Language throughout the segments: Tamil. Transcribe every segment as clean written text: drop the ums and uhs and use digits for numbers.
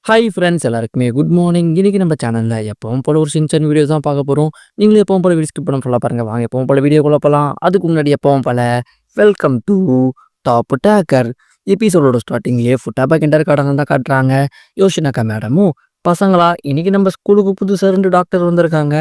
ஹாய் ஃப்ரெண்ட்ஸ் எல்லாருக்குமே குட் மார்னிங். இன்னைக்கு நம்ம சேனலில் எப்பவும் போல ஒரு சின்ன வீடியோ தான் பார்க்க போகிறோம். நீங்களும் எப்பவும் போல வீடியோ ஸ்கிப் பண்ண ஃபுல்லாக பாருங்கள். வாங்க எப்பவும் போல வீடியோக்குள்ளே போகலாம். அதுக்கு முன்னாடி எப்பவும் போல வெல்கம் டு டாப் டேக்கர். எபிசோடோட ஸ்டார்டிங்லேயே ஃபுட்டாபா கிண்டர் கார்டன் தான் காட்டுறாங்க. யோஷினாக்கா மேடமும் பசங்களா இன்னைக்கு நம்ம ஸ்கூலுக்கு புதுசாக 2 டாக்டர் வந்திருக்காங்க.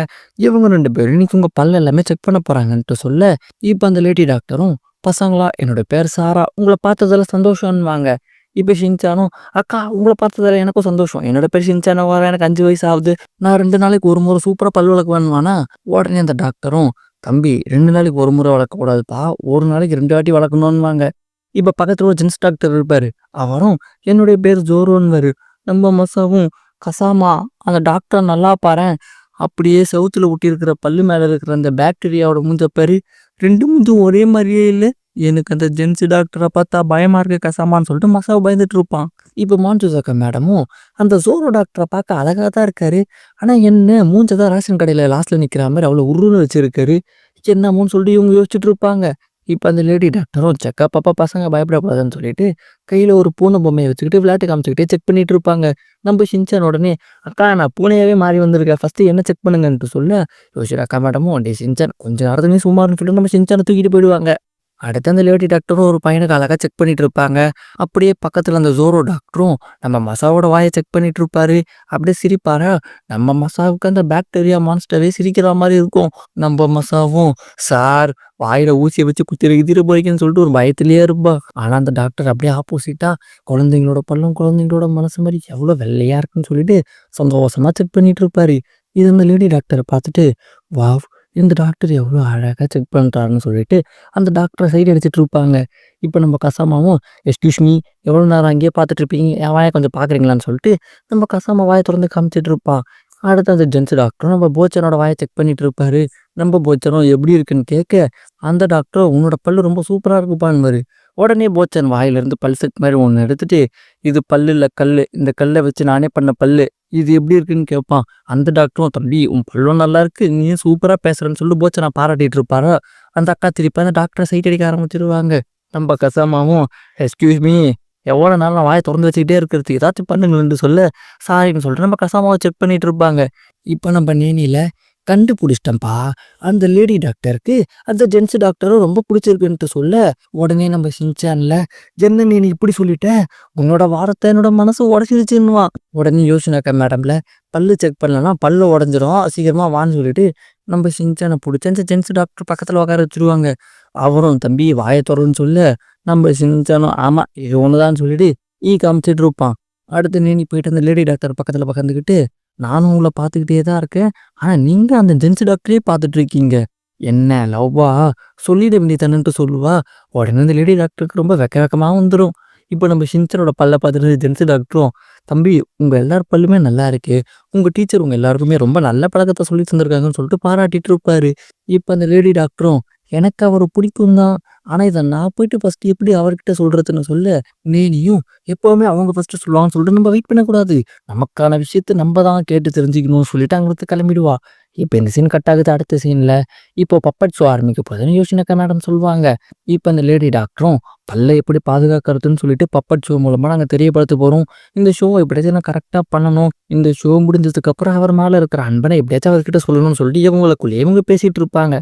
இவங்க 2 பேரும் இன்னைக்கு உங்கள் பல்ல எல்லாமே செக் பண்ண போகிறாங்கன்ட்டு சொல்ல, இப்போ அந்த லேடி டாக்டரும் பசங்களா என்னோட பேர் சாரா, உங்களை பார்த்ததில் சந்தோஷம்வாங்க. இப்போ ஷின்சானும் அக்கா உங்களை பார்த்ததில் எனக்கும் சந்தோஷம். என்னோட பேர் ஷின்சானோ, வர எனக்கு 5 வயசு ஆகுது. நான் 2 நாளைக்கு ஒரு முறை சூப்பராக பல் விளக்குவேன்வானா. உடனே அந்த டாக்டரும் தம்பி 2 நாளைக்கு ஒரு முறை வளர்க்கக்கூடாதுப்பா, ஒரு நாளைக்கு 2 வாட்டி வளர்க்கணும்வாங்க. இப்போ பக்கத்தில் ஒரு ஜென்ஸ் டாக்டர் இருப்பார். அவரும் என்னுடைய பேர் ஜோரோன்வாரு. நம்ம மசாவும் கசாமா அந்த டாக்டர் நல்லா பாரேன், அப்படியே செவுத்துல ஒட்டி இருக்கிற பல்லு மேலே இருக்கிற அந்த பாக்டீரியாவோட மூஞ்ச பாரு, 2 மூஞ்சும் ஒரே மாதிரியே இல்லை. எனக்கு அந்த ஜென்ஸ் டாக்டரை பார்த்தா பயமா இருக்கு கசாமான்னு சொல்லிட்டு மசாவை பயந்துட்டு இருப்பான். இப்போ மான்சுசாக்கா மேடமும் அந்த ஜோரோ டாக்டரை பார்க்க அழகாக தான் இருக்காரு. ஆனால் என்ன மூஞ்சதான் ரேஷன் கடையில் லாஸ்ட்ல நிற்கிற மாதிரி அவ்வளோ உருன்னு வச்சிருக்காரு. என்னமோன்னு சொல்லிட்டு இவங்க யோசிச்சுட்டு இருப்பாங்க. இப்போ அந்த லேடி டாக்டரும் செக்கப் அப்பா பசங்க பயப்படக்கூடாதுன்னு சொல்லிட்டு கையில் ஒரு பூனை பொம்மையை வச்சுக்கிட்டு விளையாட்டு காமிச்சுக்கிட்டே செக் பண்ணிட்டு இருப்பாங்க. நம்ம ஷின்சான் உடனே அக்கா நான் பூனையாவே மாறி வந்திருக்கேன், ஃபர்ஸ்ட் என்ன செக் பண்ணுங்கன்ட்டு சொல்ல, யோசிச்சுக்கா மேடமும் டே ஷின்சான் கொஞ்சம் நேரத்துலேயும் சும்மாருன்னு சொல்லிட்டு நம்ம ஷின்சானை தூக்கிட்டு போயிடுவாங்க. அடுத்து அந்த லேடி டாக்டரும் ஒரு பையனுக்கு அழகாக செக் பண்ணிட்டு இருப்பாங்க. அப்படியே பக்கத்தில் அந்த ஜோரோ டாக்டரும் நம்ம மசாவோட வாயை செக் பண்ணிட்டு இருப்பாரு. அப்படியே சிரிப்பாரா. நம்ம மசாவுக்கு அந்த பாக்டீரியா மான்ஸ்டரே சிரிக்கிற மாதிரி இருக்கும். நம்ம மசாவும் சார் வாயில ஊசியை வச்சு குத்திர போய்க்குன்னு சொல்லிட்டு ஒரு பயத்திலேயே இருப்பா. ஆனால் அந்த டாக்டர் அப்படியே ஆப்போசிட்டா குழந்தைங்களோட பல்லும் குழந்தைங்களோட மனசு மாதிரி எவ்வளோ வெள்ளையா இருக்குன்னு சொல்லிட்டு சந்தோஷமா செக் பண்ணிட்டு இருப்பாரு. இது அந்த லேடி டாக்டரை பார்த்துட்டு வாவ் இந்த டாக்டர் எவ்வளோ அழகாக செக் பண்ணுறாருன்னு சொல்லிட்டு அந்த டாக்டரை சைடு அடிச்சிட்டு இருப்பாங்க. இப்போ நம்ம கசாமாவும் எஸ்கியூஸ் மீ எவ்வளோ நேரம் அங்கேயே பார்த்துட்டு இருப்பீங்க, என் வாயை கொஞ்சம் பார்க்குறீங்களான்னு சொல்லிட்டு நம்ம கசாமா வாயை திறந்து காமிச்சிட்டு இருப்பான். அடுத்து அந்த ஜென்ஸ் டாக்டரும் நம்ம போச்சனோட வாயை செக் பண்ணிட்டு இருப்பாரு. நம்ம போச்சனும் எப்படி இருக்குன்னு கேட்க அந்த டாக்டரும் உன்னோட பல்லு ரொம்ப சூப்பராக இருக்குப்பான்னு. உடனே போச்சன் வாயிலிருந்து பல் செட் மாதிரி ஒன்று எடுத்துட்டு இது பல்லு இல்லை கல், இந்த கல்லை வச்சு நானே பண்ண பல்லு, இது எப்படி இருக்குன்னு கேட்பான். அந்த டாக்டரும் தம்பி உன் பல்லும் நல்லா இருக்கு, நீயும் சூப்பராக பேசுறேன்னு சொல்லி போச்சனை பாராட்டிட்டு இருப்பாரா. அந்த அக்கா திருப்பி அந்த டாக்டரை சைட் அடிக்க ஆரம்பிச்சிருவாங்க. நம்ம கசாமாவும் எஸ்கியூஸ் மீ எவ்வளோ நாள் நான் வாயை திறந்து வச்சுக்கிட்டே இருக்கிறது, ஏதாச்சும் பண்ணுங்கன்னு சொல்ல சாரின்னு சொல்லிட்டு நம்ம கசாமாவை செக் பண்ணிட்டு இருப்பாங்க. இப்போ நம்ம நேனியில் கண்டுபிடிச்சிட்டோம்ப்பா, அந்த லேடி டாக்டருக்கு அந்த ஜென்ஸ் டாக்டரும் ரொம்ப பிடிச்சிருக்குன்ட்டு சொல்ல உடனே நம்ம ஷின்சான்ல என்ன நீ இப்படி சொல்லிட்ட, உன்னோட வாரத்தை என்னோட மனசு உடச்சிருச்சுன்னுவான். உடனே யோசினாக்கா மேடம்ல பல்லு செக் பண்ணலன்னா பல்லு உடஞ்சிரும், சீக்கிரமா வான்னு சொல்லிட்டு நம்ம ஷின்சானை பிடிச்சி அந்த ஜென்ஸ் டாக்டர் பக்கத்தில் உட்கார வச்சிருவாங்க. அவரும் தம்பி வாயை திறன்னு சொல்ல நம்ம ஷின்சானும் ஆமாம் இது ஒன்று சொல்லிட்டு காமிச்சிட்டு இருப்பான். அடுத்து நீ போயிட்டு அந்த லேடி டாக்டர் பக்கத்தில் பக்கந்துக்கிட்டு நானும் உங்களை பார்த்துக்கிட்டே தான் இருக்கேன், ஆனால் நீங்கள் அந்த ஜென்ஸ் டாக்டரே பார்த்துட்டு இருக்கீங்க, என்ன லவ்வா சொல்லிட வேண்டியதானன்ட்டு சொல்லுவா. உடனே அந்த லேடி டாக்டருக்கு ரொம்ப வெக்கமாக வந்துடும். இப்போ நம்ம ஷின்சனோட பல்ல பார்த்துட்டு ஜென்ஸ் டாக்டரும் தம்பி உங்கள் எல்லார் பல்லுமே நல்லா இருக்கு, உங்கள் டீச்சர் உங்கள் எல்லாருக்குமே ரொம்ப நல்ல பழக்கத்தை சொல்லி தந்திருக்காங்கன்னு சொல்லிட்டு பாராட்டிட்டு இருப்பாரு. இப்போ அந்த லேடி டாக்டரும் எனக்கு அவர் பிடிக்கும் தான், ஆனால் இதை நான் போயிட்டு ஃபஸ்ட்டு எப்படி அவர்கிட்ட சொல்கிறதுன்னு சொல்ல நேனியும் எப்போவுமே அவங்க ஃபஸ்ட்டு சொல்லுவாங்கன்னு சொல்லிட்டு நம்ம வெயிட் பண்ணக்கூடாது, நமக்கான விஷயத்த நம்ம தான் கேட்டு தெரிஞ்சுக்கணும்னு சொல்லிட்டு அங்கிருந்து கிளம்பிடுவா. இப்போ இந்த சீன் கட் ஆகுது. அடுத்த சீனில் இப்போ பப்பட் ஷோ ஆரம்பிக்க போகுதுன்னு யோசினாக்கா மேடம் சொல்லுவாங்க. இப்போ அந்த லேடி டாக்டரும் பல்லை எப்படி பாதுகாக்கிறதுன்னு சொல்லிட்டு பப்பட் ஷோ மூலமாக நாங்கள் தெரியப்படுத்த போகிறோம். இந்த ஷோவை எப்படியாச்சும் நான் கரெக்டாக பண்ணணும், இந்த ஷோ முடிஞ்சதுக்கப்புறம் அவர் மேலே இருக்கிற அன்பனை எப்படியாச்சும் அவர்கிட்ட சொல்லணும்னு சொல்லிட்டு இவங்களுக்குள்ளே இவங்க பேசிகிட்டு இருப்பாங்க.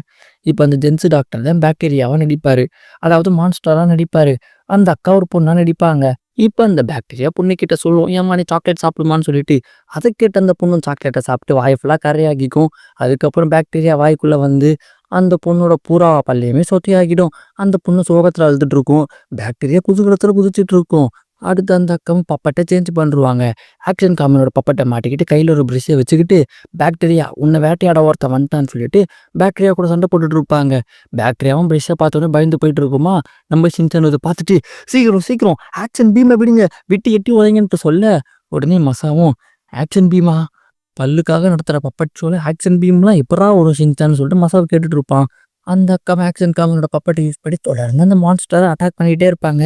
இப்போ அந்த ஜென்ஸ் டாக்டர் தான் பாக்டீரியாவாக நடிப்பார், அதாவது மான்ஸ்டராக நடிப்பார். அந்த அக்கா ஒரு பொண்ணாக நடிப்பாங்க. இப்போ அந்த பாக்டீரியா பொண்ணுக்கிட்ட சொல்லுவோம் ஏமா நீ சாக்லேட் சாப்பிடுமான்னு சொல்லிட்டு, அதை கேட்டு அந்த பொண்ணும் சாக்லேட்டை சாப்பிட்டு வாய் ஃபுல்லாக கரையாகிக்கும். அதுக்கப்புறம் பாக்டீரியா வாய்க்குள்ளே வந்து அந்த பொண்ணோட பூரா பல்லையுமே சொத்தையாகிடும். அந்த பொண்ணு சோகத்தில் அழுதுட்டு இருக்கும், பாக்டீரியா குதூகலத்தில் குதிச்சுட்டு இருக்கும். அடுத்து அந்த அக்காவும் பப்பட்டை சேஞ்ச் பண்ணிருவாங்க. ஆக்ஷன் காமனோட பப்பட்டை மாட்டிக்கிட்டு கையில் ஒரு ப்ரெஷ்ஷை வச்சுக்கிட்டு பாக்டீரியா உன்னை வேட்டையாட ஒருத்த வந்துட்டான்னு சொல்லிட்டு பாக்டீரியா கூட சண்டை போட்டுட்டு இருப்பாங்க. பாக்டீரியாவும் ப்ரெஷ்ஷை பார்த்தோன்னே பயந்து போயிட்டு இருக்குமா. நம்ம ஷின்சான் அதை பார்த்துட்டு சீக்கிரம் சீக்கிரம் ஆக்ஷன் பீமை விடுங்க, விட்டு எட்டி உதைங்கன்ட்டு சொல்ல உடனே மசாவும் ஆக்ஷன் பீமா, பல்லுக்காக நடத்துகிற பப்பட் ஷோவில் ஆக்ஷன் பீம்லாம் எப்படா ஒரு ஷின்சான்னு சொல்லிட்டு மசாவை கேட்டுட்டு இருப்பான். அந்த அக்கா ஆக்ஷன் காமனோட பப்பட்டை யூஸ் பண்ணி தொடர்ந்து அந்த மான்ஸ்டரை அட்டாக் பண்ணிகிட்டே இருப்பாங்க.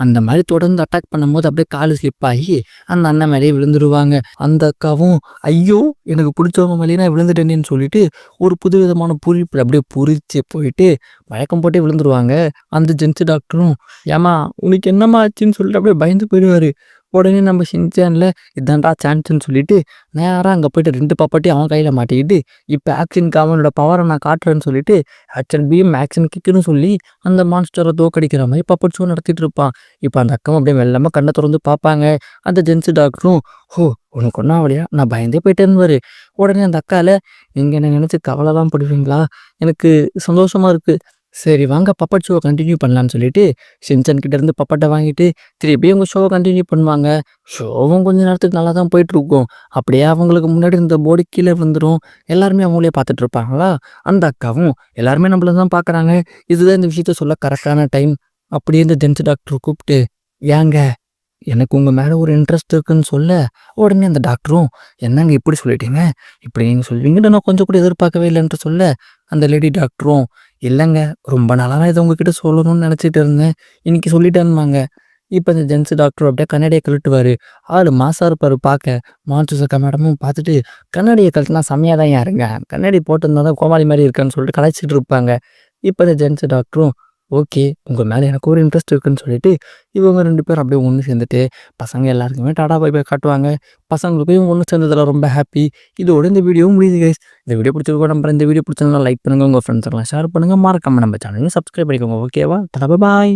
அந்த மாதிரி தொடர்ந்து அட்டாக் பண்ணும்போது அப்படியே காலு ஸ்லிப் ஆகி அந்த அண்ணன் மேலேயே விழுந்துருவாங்க. அந்த அக்காவும் ஐயோ எனக்கு பிடிச்சவங்க மேலேயே நான் விழுந்துட்டேன்னு சொல்லிட்டு ஒரு புது விதமான பூரிப்பு அப்படியே பூரிச்சு போயிட்டு மயக்கம் போட்டே விழுந்துருவாங்க. அந்த ஜென்ஸ் டாக்டரும் ஏமா உனக்கு என்னம்மா ஆச்சுன்னு சொல்லிட்டு அப்படியே பயந்து போயிடுவார். உடனே நம்ம ஷின்சான்ல இதான்டா சான்ஸ்ன்னு சொல்லிட்டு நேரா அங்கே போயிட்டு 2 பப்பட்டையும் அவன் கையில் மாட்டிக்கிட்டு, இப்போ ஆக்ஷனுக்கு அவனோட பவரை நான் காட்டுறேன்னு சொல்லிட்டு ஆக்ஷன் பீம், ஆக்ஷன் கிக்குன்னு சொல்லி அந்த மான்ஸ்டரை தோக்கடிக்கிற மாதிரி பப்பட் ஷோ நடத்திட்டு இருப்பான். இப்போ அந்த அக்கம் அப்படியே மெல்லாம கண்ணை திறந்து பார்ப்பாங்க. அந்த ஜென்ஸு டாக்டரும், "ஓ உனக்கு ஒன்றும் ஆகலையா? நான் பயந்தே போயிட்டேன்னு." உடனே அந்த அக்கால, "நீங்கள் என்ன நினச்சி கவலை தான் படுவீங்களா? எனக்கு சந்தோஷமா இருக்குது. சரி வாங்க பப்பட் ஷோவை கண்டினியூ பண்ணலான்னு" சொல்லிட்டு ஷின்சான் கிட்ட இருந்து பப்பட்டை வாங்கிட்டு திருப்பி அவங்க ஷோவை கண்டினியூ பண்ணுவாங்க. ஷோவும் கொஞ்ச நேரத்துக்கு நல்லா தான் போயிட்டுருக்கும். அப்படியே அவங்களுக்கு முன்னாடி இந்த போர்டு கீழே விழுந்துரும். எல்லாருமே அவங்களே பார்த்துட்டு இருப்பாங்களா. அந்த அக்காவும் எல்லாருமே நம்மள தான் பார்க்குறாங்க. இதுதான் இந்த விஷயத்த சொல்ல கரெக்டான டைம். அப்படியே இந்த ஜென்ஸ் டாக்டர் கூப்பிட்டு, "ஏங்க எனக்கு உங்கள் மேலே ஒரு இன்ட்ரெஸ்ட் இருக்குன்னு சொல்ல." உடனே அந்த டாக்டரும், "என்னங்க இப்படி சொல்லிட்டீங்க? இப்படி நீங்கள் சொல்லுவீங்கன்னு நான் கொஞ்சம் கூட எதிர்பார்க்கவே இல்லைன்ட்டு" சொல்ல, அந்த லேடி டாக்டரும், "இல்லைங்க ரொம்ப நாளாக நான் இதை உங்ககிட்ட சொல்லணும்னு நினச்சிட்டு இருந்தேன். இன்னைக்கு சொல்லிட்டேன்னுவாங்க." இப்போ இந்த ஜென்ஸ் டாக்டர் அப்படியே கண்ணாடியை கழட்டுவார். ஆள் மாசாக இருப்பார் பார்க்க. மான்சுசக்கா மேடமும் பார்த்துட்டு, "கண்ணாடியை கழட்டினா செம்மையாக தான் இருங்க. கண்ணாடி போட்டிருந்தா தான் கோமாளி மாதிரி இருக்கான்னு" சொல்லிட்டு கலாய்ச்சிட்டு இருப்பாங்க. இப்போ இந்த ஜென்ஸ் டாக்டரும், "ஓகே உங்கள் மேலே எனக்கு ஒரு இன்ட்ரெஸ்ட் இருக்குன்னு" சொல்லிட்டு இவங்க 2 பேரும் அப்படியே ஒன்று சேர்ந்துட்டு பசங்க எல்லாருக்குமே டாடா பை பை காட்டுவாங்க. பசங்களுக்கும் இவங்க ஒன்று சேர்ந்ததில் ரொம்ப ஹாப்பி. இதோட இந்த வீடியோவும் முடியுது கைஸ். இந்த வீடியோ பிடிச்சிருக்கோம் நம்புறேன். இந்த வீடியோ பிடிச்சிருந்தா லைக் பண்ணுங்கள், உங்கள் ஃப்ரெண்ட்ஸ் எல்லாம் ஷேர் பண்ணுங்கள், மறக்காம நம்ம சேனலையும் சப்ஸ்கிரைப் பண்ணிக்கோங்க. ஓகேவா? டாடா பாய்.